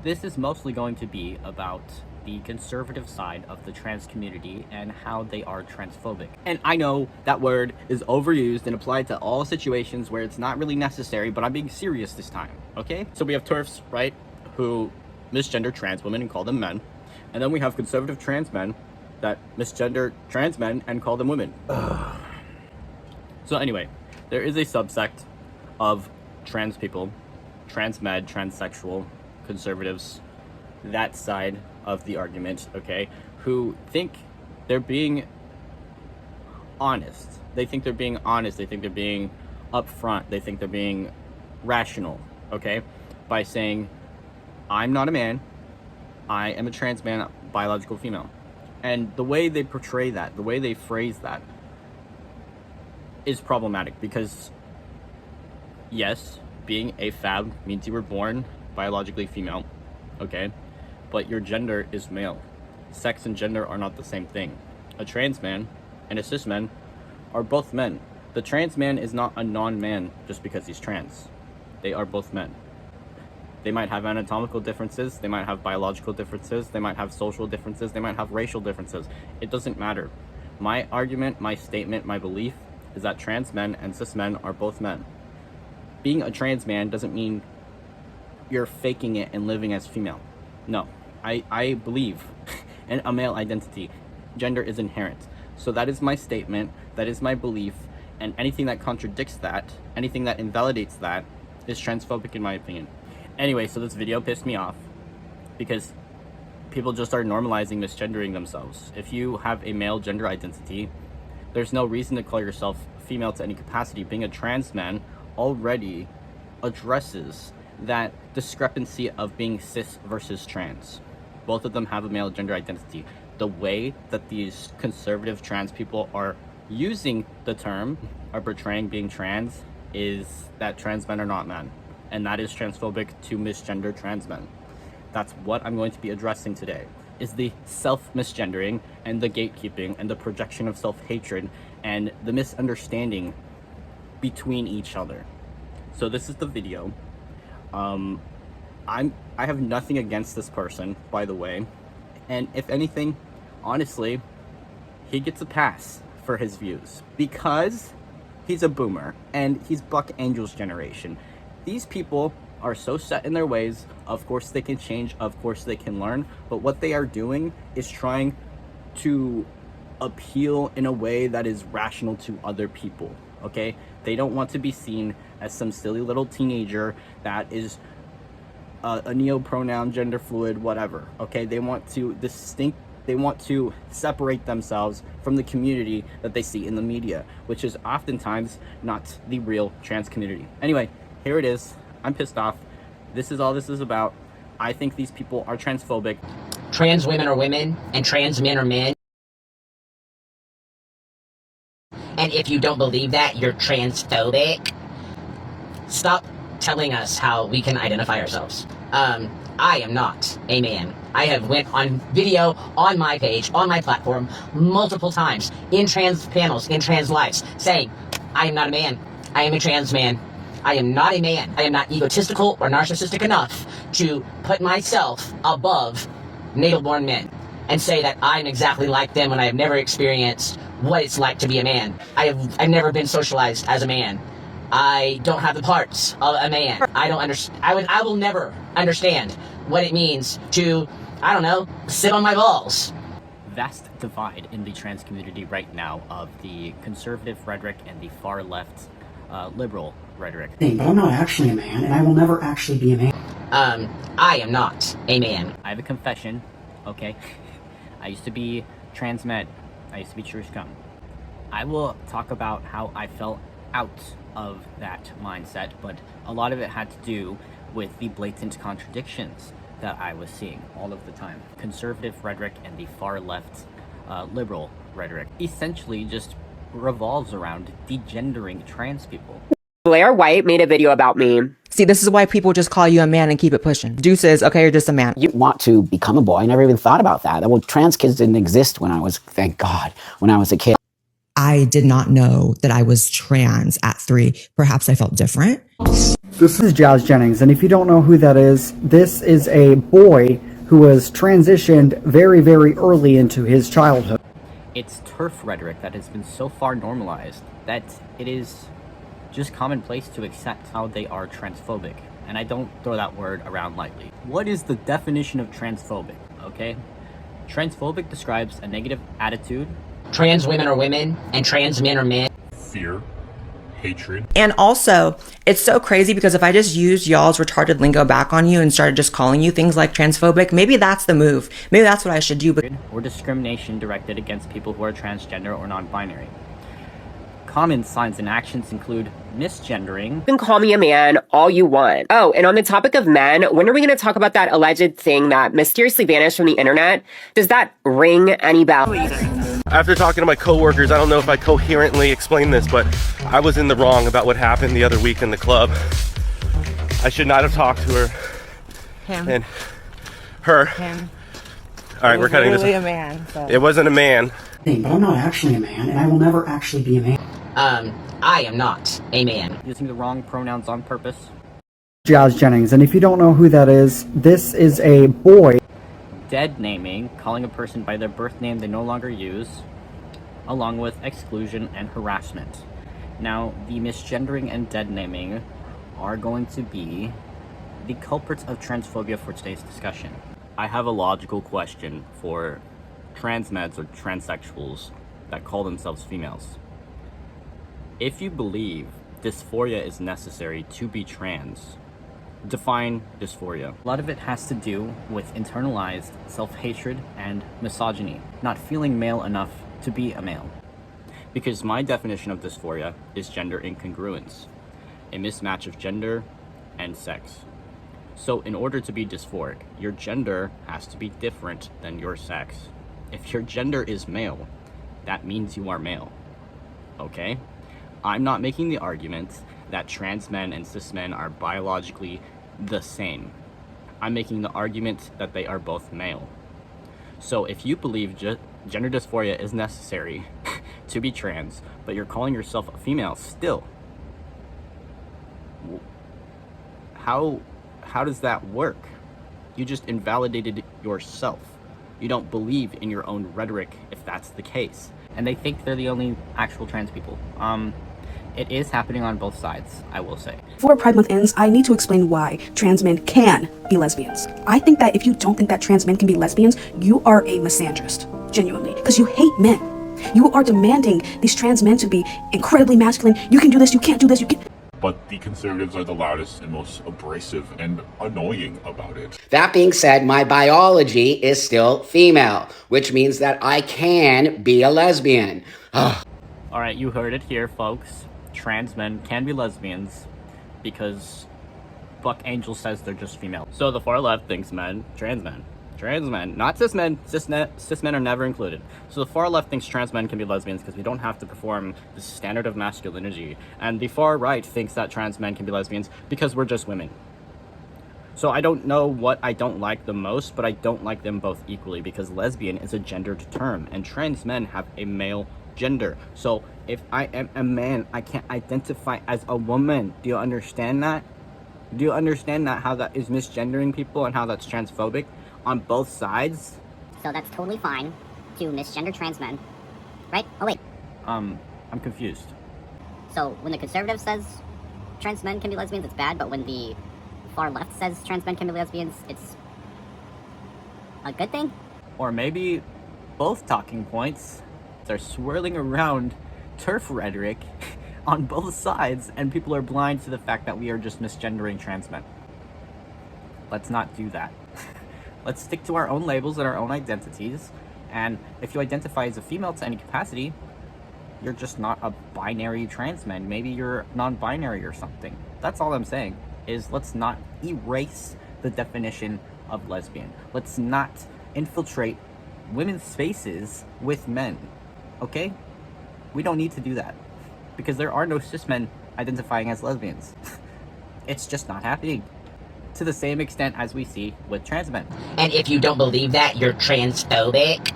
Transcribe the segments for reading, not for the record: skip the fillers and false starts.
This is mostly going to be about the conservative side of the trans community and how they are transphobic. And I know that word is overused and applied to all situations where it's not really necessary, but I'm being serious this time, okay? So we have TERFs, right, who misgender trans women and call them men. And then we have conservative trans men that misgender trans men and call them women. So anyway, there is a subsect of trans people, transmed, transsexual, conservatives, that side of the argument, okay, who think they're being honest. They think they're being honest. They think they're being upfront. They think they're being rational, okay, by saying, I'm not a man. I am a trans man, biological female. And the way they portray that, the way they phrase that, is problematic because, yes, being a fab means you were born biologically female, okay, but your gender is male. Sex and gender are not the same thing. A trans man and a cis man are both men. The trans man is not a non-man just because he's trans. They are both men. They might have anatomical differences, they might have biological differences, they might have social differences, they might have racial differences. It doesn't matter. My argument, my statement, my belief is that trans men and cis men are both men. Being a trans man doesn't mean you're faking it and living as female. No, I believe in a male identity. Gender is inherent. So that is my statement, that is my belief, and anything that contradicts that, anything that invalidates that, is transphobic in my opinion. Anyway, so this video pissed me off because people just are normalizing misgendering themselves. If you have a male gender identity, there's no reason to call yourself female to any capacity. Being a trans man already addresses that discrepancy of being cis versus trans. Both of them have a male gender identity. The way that these conservative trans people are using the term, are portraying being trans, is that trans men are not men. And that is transphobic to misgender trans men. That's what I'm going to be addressing today, is the self-misgendering and the gatekeeping and the projection of self-hatred and the misunderstanding between each other. So this is the video. I have nothing against this person, by the way. And if anything, honestly, he gets a pass for his views because he's a boomer and he's Buck Angel's generation. These people are so set in their ways. Of course they can change, of course they can learn, but what they are doing is trying to appeal in a way that is rational to other people, okay? They don't want to be seen as some silly little teenager that is a neo-pronoun, gender fluid, whatever, okay? They want to separate themselves from the community that they see in the media, which is oftentimes not the real trans community. Anyway, here it is. I'm pissed off. This is all this is about. I think these people are transphobic. Trans women are women and trans men are men. And if you don't believe that, you're transphobic. Stop telling us how we can identify ourselves. I am not a man. I have went on video on my page, on my platform, multiple times, in trans panels, in trans lives, saying, I am not a man. I am a trans man. I am not a man. I am not egotistical or narcissistic enough to put myself above natal-born men and say that I'm exactly like them when I have never experienced what it's like to be a man. I've never been socialized as a man. I don't have the parts of a man. I don't understand. I will never understand what it means to, I don't know, sit on my balls. Vast divide in the trans community right now of the conservative rhetoric and the far left liberal rhetoric. But I'm not actually a man, and I will never actually be a man. I am not a man. I have a confession, okay? I used to be trans med. I used to be true scum. I will talk about how I fell out of that mindset, but a lot of it had to do with the blatant contradictions that I was seeing all of the time. Conservative rhetoric and the far left liberal rhetoric essentially just revolves around degendering trans people. Blair White made a video about me. See, this is why people just call you a man and keep it pushing. Deuces, okay, you're just a man. You want to become a boy. I never even thought about that. Well, trans kids didn't exist when I was, thank God, when I was a kid. I did not know that I was trans at 3. Perhaps I felt different. This is Jazz Jennings, and if you don't know who that is, this is a boy who was transitioned very, very early into his childhood. It's turf rhetoric that has been so far normalized that it is just commonplace to accept how they are transphobic. And I don't throw that word around lightly. What is the definition of transphobic? Okay? Transphobic describes a negative attitude. Trans women are women, and trans men are men. Fear, hatred. And also, it's so crazy because if I just used y'all's retarded lingo back on you and started just calling you things like transphobic, maybe that's the move. Maybe that's what I should do. But Or discrimination directed against people who are transgender or non-binary. Common signs and actions include misgendering. You can call me a man all you want. Oh, and on the topic of men, when are we going to talk about that alleged thing that mysteriously vanished from the internet? Does that ring any bells? After talking to my coworkers, I don't know if I coherently explained this, but I was in the wrong about what happened the other week in the club. I should not have talked to her. Him. And her. Him. All right, we're cutting this. a man. So. It wasn't a man. But I'm not actually a man, and I will never actually be a man. I am not a man. Using the wrong pronouns on purpose. Jazz Jennings, and if you don't know who that is, this is a boy. Dead naming, calling a person by their birth name they no longer use, along with exclusion and harassment. Now, the misgendering and dead naming are going to be the culprits of transphobia for today's discussion. I have a logical question for transmeds or transsexuals that call themselves females. If you believe dysphoria is necessary to be trans, define dysphoria. A lot of it has to do with internalized self-hatred and misogyny, not feeling male enough to be a male. Because my definition of dysphoria is gender incongruence, a mismatch of gender and sex. So in order to be dysphoric, your gender has to be different than your sex. If your gender is male, that means you are male, okay? I'm not making the argument that trans men and cis men are biologically the same. I'm making the argument that they are both male. So if you believe gender dysphoria is necessary to be trans, but you're calling yourself a female still, how does that work? You just invalidated yourself. You don't believe in your own rhetoric if that's the case. And they think they're the only actual trans people. It is happening on both sides, I will say. Before Pride Month ends, I need to explain why trans men can be lesbians. I think that if you don't think that trans men can be lesbians, you are a misandrist, genuinely, because you hate men. You are demanding these trans men to be incredibly masculine. You can do this, you can't do this, you can't. But the conservatives are the loudest and most abrasive and annoying about it. That being said, my biology is still female, which means that I can be a lesbian. Alright, you heard it here, folks. Trans men can be lesbians because Buck Angel says they're just female. So the far left thinks trans men, not cis men. Cis men are never included. So the far left thinks trans men can be lesbians because we don't have to perform the standard of masculinity. And the far right thinks that trans men can be lesbians because we're just women. So I don't know what I don't like the most, but I don't like them both equally because lesbian is a gendered term and trans men have a male gender. So if I am a man, I can't identify as a woman. Do you understand that? Do you understand that, how that is misgendering people and how that's transphobic on both sides? So that's totally fine to misgender trans men, right? Oh wait. I'm confused. So when the conservative says trans men can be lesbians, it's bad, but when the far left says trans men can be lesbians, it's a good thing? Or maybe both talking points are swirling around turf rhetoric on both sides, and people are blind to the fact that we are just misgendering trans men. Let's not do that. Let's stick to our own labels and our own identities, and if you identify as a female to any capacity, you're just not a binary trans man. Maybe you're non-binary or something. That's all I'm saying, is let's not erase the definition of lesbian. Let's not infiltrate women's spaces with men, okay? We don't need to do that, because there are no cis men identifying as lesbians. It's just not happening to the same extent as we see with trans men. And if you don't believe that, you're transphobic.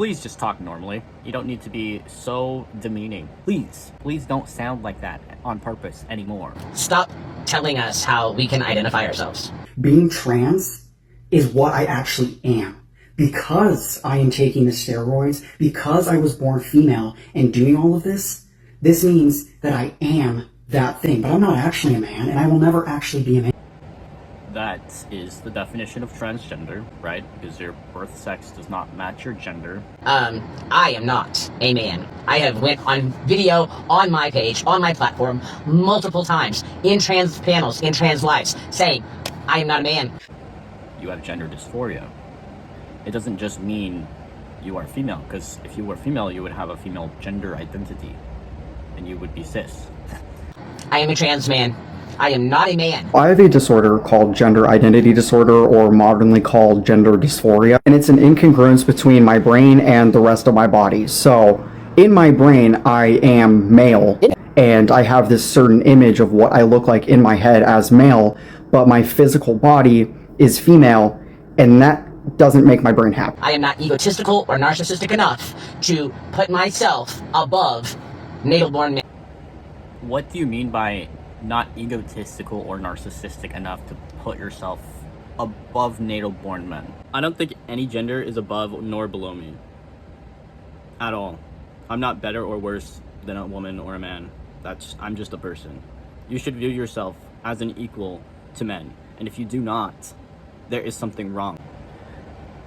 Please just talk normally. You don't need to be so demeaning. Please don't sound like that on purpose anymore. Stop telling us how we can identify ourselves. Being trans is what I actually am. Because I am taking the steroids, because I was born female and doing all of this, this means that I am that thing. But I'm not actually a man, and I will never actually be a man. That is the definition of transgender, right? Because your birth sex does not match your gender. I am not a man. I have went on video on my page, on my platform, multiple times, in trans panels, in trans lives, saying, I am not a man. You have gender dysphoria. It doesn't just mean you are female, because if you were female, you would have a female gender identity, and you would be cis. I am a trans man. I am not a man. I have a disorder called gender identity disorder, or modernly called gender dysphoria, and it's an incongruence between my brain and the rest of my body. So, in my brain, I am male, and I have this certain image of what I look like in my head as male, but my physical body is female, and that doesn't make my brain happy. I am not egotistical or narcissistic enough to put myself above natal-born men. What do you mean by not egotistical or narcissistic enough to put yourself above natal-born men? I don't think any gender is above nor below me. At all. I'm not better or worse than a woman or a man. I'm just a person. You should view yourself as an equal to men. And if you do not, there is something wrong.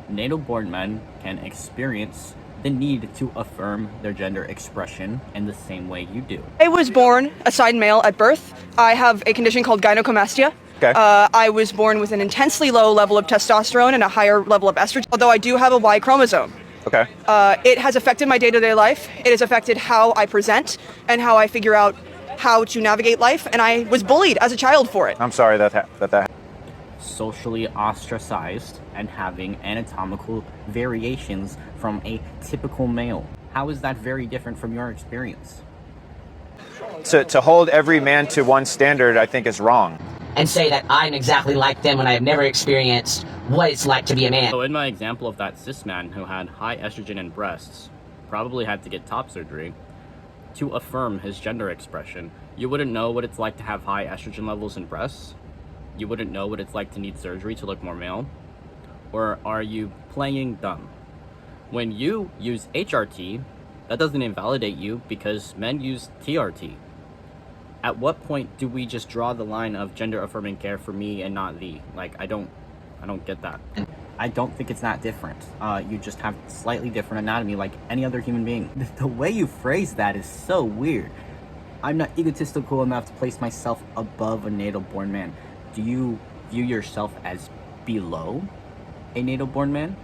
Natal-born men can experience the need to affirm their gender expression in the same way you do. I was born assigned male at birth. I have a condition called gynecomastia. Okay. I was born with an intensely low level of testosterone and a higher level of estrogen, although I do have a Y chromosome. Okay. It has affected my day-to-day life. It has affected how I present and how I figure out how to navigate life, and I was bullied as a child for it. I'm sorry that Socially ostracized and having anatomical variations from a typical male. How is that very different from your experience? To hold every man to one standard, I think, is wrong. And say that I'm exactly like them when I have never experienced what it's like to be a man. So in my example of that cis man who had high estrogen in breasts, probably had to get top surgery to affirm his gender expression, you wouldn't know what it's like to have high estrogen levels in breasts? You wouldn't know what it's like to need surgery to look more male? Or are you playing dumb? When you use HRT, that doesn't invalidate you because men use TRT. At what point do we just draw the line of gender affirming care for me and not thee? Like, I don't get that. I don't think it's that different. You just have slightly different anatomy like any other human being. The way you phrase that is so weird. I'm not egotistical enough to place myself above a natal-born man. Do you view yourself as below a natal-born man?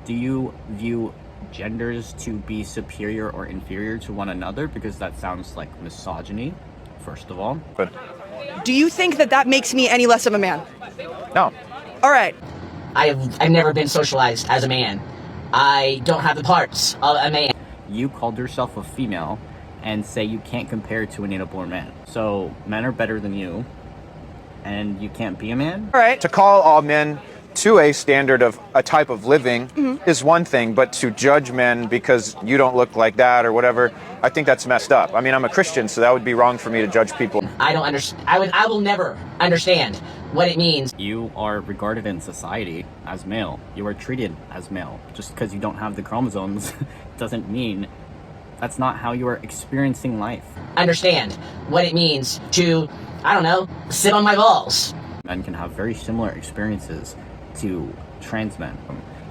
Do you view genders to be superior or inferior to one another? Because that sounds like misogyny, first of all. But Do you think that that makes me any less of a man? no. All right. I've never been socialized as a man. I don't have the parts of a man. You called yourself a female and say you can't compare to a natal-born man. So men are better than you, and you can't be a man? All right. To call all men to a standard of a type of living is one thing, but to judge men because you don't look like that or whatever, I think that's messed up. I mean, I'm a Christian, so that would be wrong for me to judge people. I don't understand. I will never understand what it means. You are regarded in society as male. You are treated as male. Just because you don't have the chromosomes doesn't mean that's not how you are experiencing life. Understand what it means to, I don't know, sit on my balls. Men can have very similar experiences to trans men.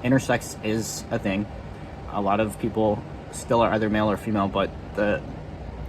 Intersex is a thing. A lot of people still are either male or female, but the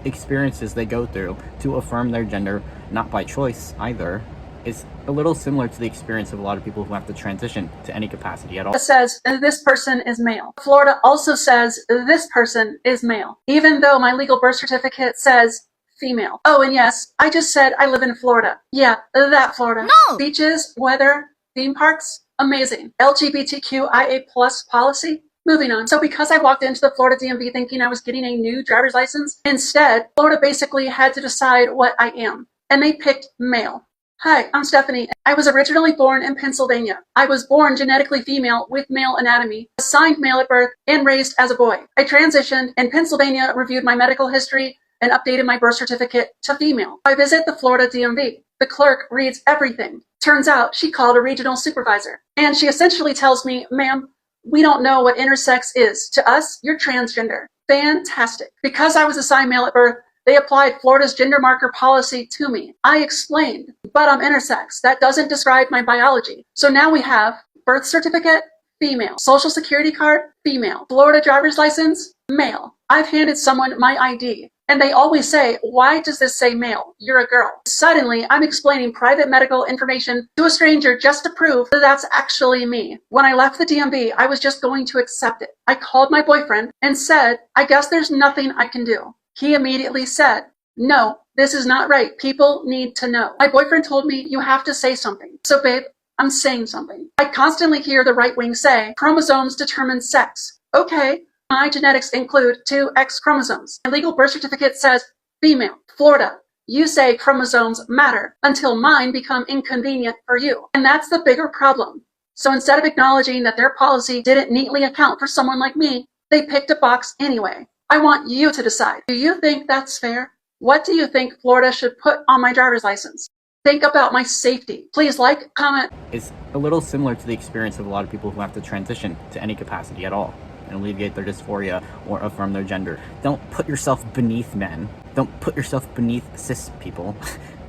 experiences they go through to affirm their gender, not by choice either, is a little similar to the experience of a lot of people who have to transition to any capacity at all. It says this person is male. Florida also says this person is male, even though my legal birth certificate says female. Oh, and yes, I just said I live in Florida. Yeah, that Florida. No! Beaches, weather, theme parks, amazing. LGBTQIA+ policy. Moving on. So because I walked into the Florida DMV thinking I was getting a new driver's license, instead, Florida basically had to decide what I am. And they picked male. Hi, I'm Stephanie. I was originally born in Pennsylvania. I was born genetically female with male anatomy, assigned male at birth, and raised as a boy. I transitioned in Pennsylvania, reviewed my medical history, and updated my birth certificate to female. I visit the Florida DMV. The clerk reads everything. Turns out she called a regional supervisor. And she essentially tells me, ma'am, we don't know what intersex is. To us, you're transgender. Fantastic. Because I was assigned male at birth, they applied Florida's gender marker policy to me. I explained, but I'm intersex. That doesn't describe my biology. So now we have birth certificate, female. Social security card, female. Florida driver's license, male. I've handed someone my ID, and they always say, why does this say male? You're a girl. Suddenly, I'm explaining private medical information to a stranger just to prove that that's actually me. When I left the DMV, I was just going to accept it. I called my boyfriend and said, I guess there's nothing I can do. He immediately said, no, this is not right. People need to know. My boyfriend told me, you have to say something. So babe, I'm saying something. I constantly hear the right wing say, chromosomes determine sex. Okay, my genetics include 2 X chromosomes. My legal birth certificate says female, Florida. You say chromosomes matter until mine become inconvenient for you. And that's the bigger problem. So instead of acknowledging that their policy didn't neatly account for someone like me, they picked a box anyway. I want you to decide. Do you think that's fair? What do you think Florida should put on my driver's license? Think about my safety. Please like, comment. It's a little similar to the experience of a lot of people who have to transition to any capacity at all and alleviate their dysphoria or affirm their gender. Don't put yourself beneath men. Don't put yourself beneath cis people.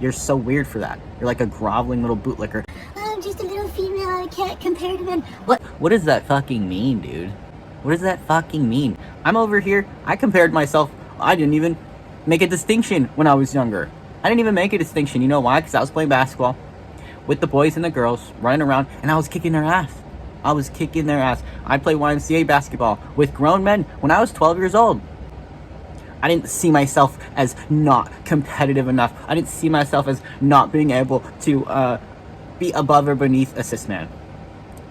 You're so weird for that. You're like a groveling little bootlicker. I'm just a little female. I can't compare to men. What does that fucking mean, dude? What does that fucking mean? I'm over here. I compared myself. I didn't even make a distinction when I was younger. I didn't even make a distinction. You know why? Because I was playing basketball with the boys and the girls running around, and I was kicking their ass. I was kicking their ass. I played YMCA basketball with grown men when I was 12 years old. I didn't see myself as not competitive enough. I didn't see myself as not being able to be above or beneath a cis man.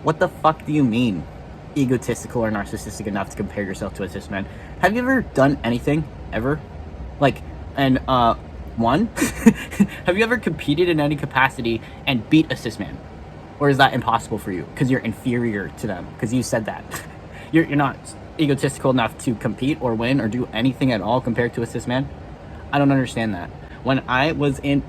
What the fuck do you mean? Egotistical or narcissistic enough to compare yourself to a cis man? Have you ever done anything ever? Like, and one? Have you ever competed in any capacity and beat a cis man? Or is that impossible for you because you're inferior to them? Because you said that. You're not egotistical enough to compete or win or do anything at all compared to a cis man? I don't understand that. When I was in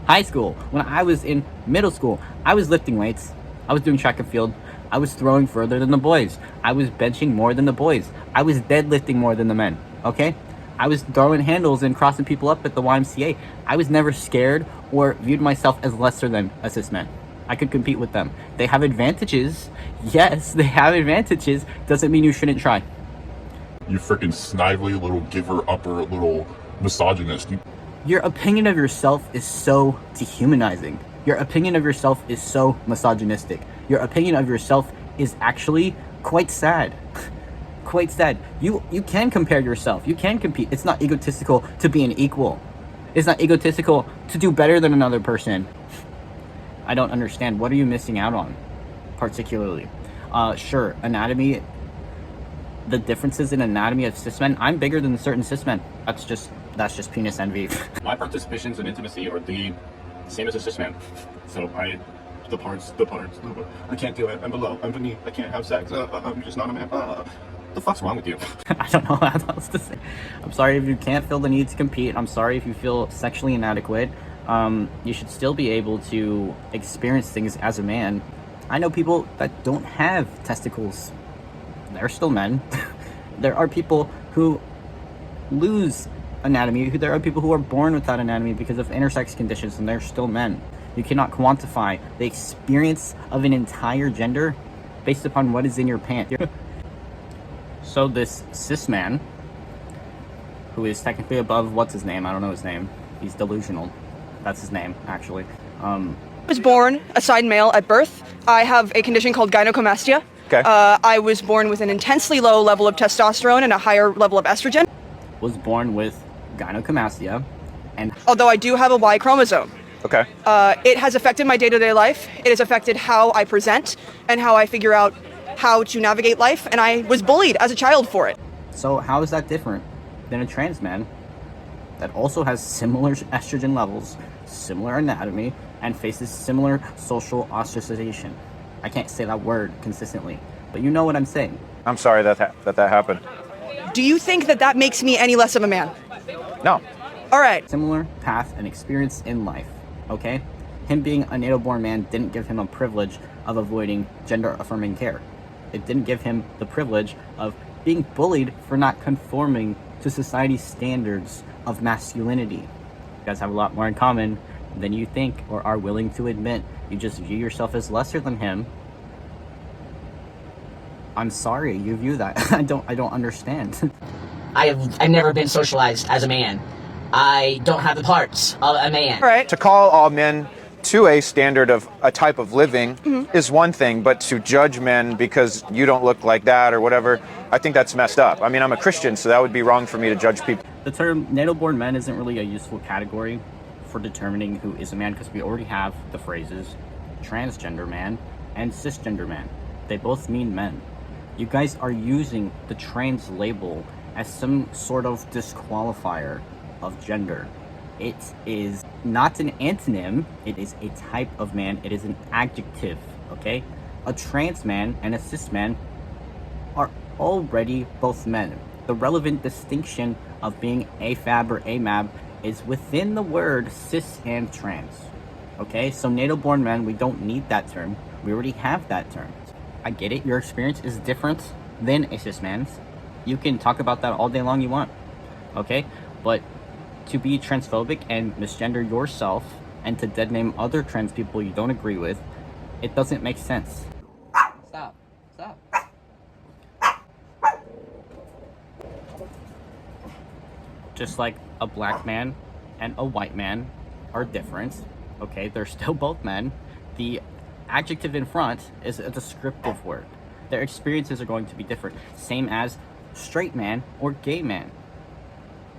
high school, when I was in middle school, I was lifting weights. I was doing track and field. I was throwing further than the boys. I was benching more than the boys. I was deadlifting more than the men, okay? I was throwing handles and crossing people up at the YMCA. I was never scared or viewed myself as lesser than a cis man. I could compete with them. They have advantages. Yes, they have advantages. Doesn't mean you shouldn't try. You freaking snively little giver upper little misogynist. Your opinion of yourself is so dehumanizing. Your opinion of yourself is so misogynistic. Your opinion of yourself is actually quite sad. Quite sad. You can compare yourself. You can compete. It's not egotistical to be an equal. It's not egotistical to do better than another person. I don't understand. What are you missing out on, particularly? Sure, anatomy, the differences in anatomy of cis men. I'm bigger than certain cis men. That's just penis envy. My participations in intimacy are the same as a cis man. So the parts. I can't do it. I'm below. I'm beneath. I can't have sex. I'm just not a man. The fuck's wrong with you? I don't know what else to say. I'm sorry if you can't feel the need to compete. I'm sorry if you feel sexually inadequate. You should still be able to experience things as a man. I know people that don't have testicles. They're still men. There are people who lose anatomy. There are people who are born without anatomy because of intersex conditions, and they're still men. You cannot quantify the experience of an entire gender based upon what is in your pants. So this cis man, who is technically above, what's his name? I don't know his name. He's delusional. That's his name, actually. I was born assigned male at birth. I have a condition called gynecomastia. Okay. I was born with an intensely low level of testosterone and a higher level of estrogen. Was born with gynecomastia, and although I do have a Y chromosome. Okay. It has affected my day-to-day life. It has affected how I present and how I figure out how to navigate life, and I was bullied as a child for it. So how is that different than a trans man that also has similar estrogen levels, similar anatomy, and faces similar social ostracization. I can't say that word consistently, but you know what I'm saying. I'm sorry that happened. Do you think that that makes me any less of a man? No. All right. Similar path and experience in life, okay? Him being a native-born man didn't give him a privilege of avoiding gender-affirming care. It didn't give him the privilege of being bullied for not conforming to society's standards of masculinity. You guys have a lot more in common than you think or are willing to admit. You just view yourself as lesser than him. I'm sorry you view that. I don't understand. I've never been socialized as a man. I don't have the parts of a man. All right. To call all men to a standard of a type of living is one thing, but to judge men because you don't look like that or whatever, I think that's messed up. I mean, I'm a Christian, so that would be wrong for me to judge people. The term native-born men isn't really a useful category for determining who is a man, because we already have the phrases transgender man and cisgender man. They both mean men. You guys are using the trans label as some sort of disqualifier of gender. It is not an antonym, it is a type of man, it is an adjective, okay? A trans man and a cis man are already both men. The relevant distinction of being AFAB or AMAB is within the word cis and trans, okay? So native-born men, we don't need that term. We already have that term. I get it, your experience is different than a cis man's. You can talk about that all day long you want, okay? But to be transphobic and misgender yourself and to dead name other trans people you don't agree with, it doesn't make sense. Stop. Just like a black man and a white man are different, okay? They're still both men. The adjective in front is a descriptive word. Their experiences are going to be different. Same as straight man or gay man.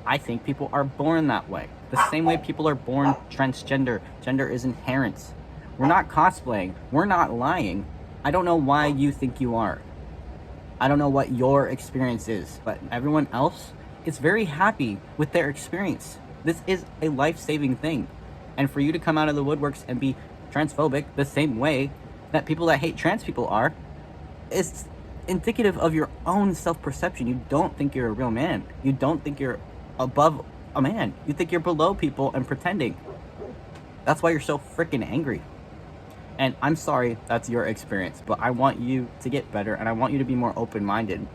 I think people are born that way. The same way people are born transgender. Gender is inherent. We're not cosplaying. We're not lying. I don't know why you think you are. I don't know what your experience is, but everyone else is very happy with their experience. This is a life-saving thing. And for you to come out of the woodworks and be transphobic the same way that people that hate trans people are, is indicative of your own self-perception. You don't think you're a real man. You don't think you're above a man. You think you're below people and pretending. That's why you're so freaking angry. And I'm sorry that's your experience, but I want you to get better and I want you to be more open-minded.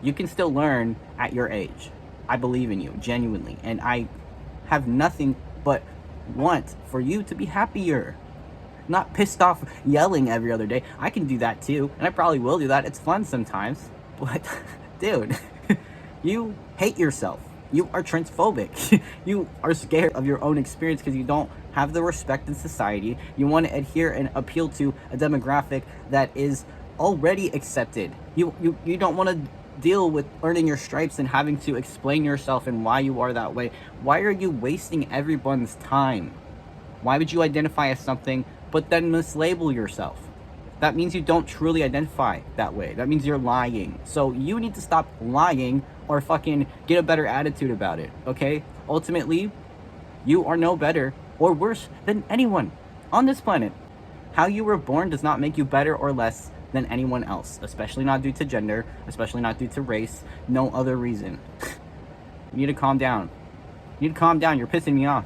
You can still learn at your age. I believe in you, genuinely, and I have nothing but want for you to be happier. Not pissed off yelling every other day. I can do that too, and I probably will do that. It's fun sometimes, but dude, you hate yourself. You are transphobic. You are scared of your own experience because you don't have the respect in society. You want to adhere and appeal to a demographic that is already accepted. You don't want to deal with earning your stripes and having to explain yourself and why you are that way. Why are you wasting everyone's time? Why would you identify as something but then mislabel yourself? That means you don't truly identify that way. That means you're lying. So you need to stop lying or fucking get a better attitude about it, okay? Ultimately, you are no better or worse than anyone on this planet. How you were born does not make you better or less than anyone else, especially not due to gender, especially not due to race, no other reason. You need to calm down. You need to calm down, you're pissing me off.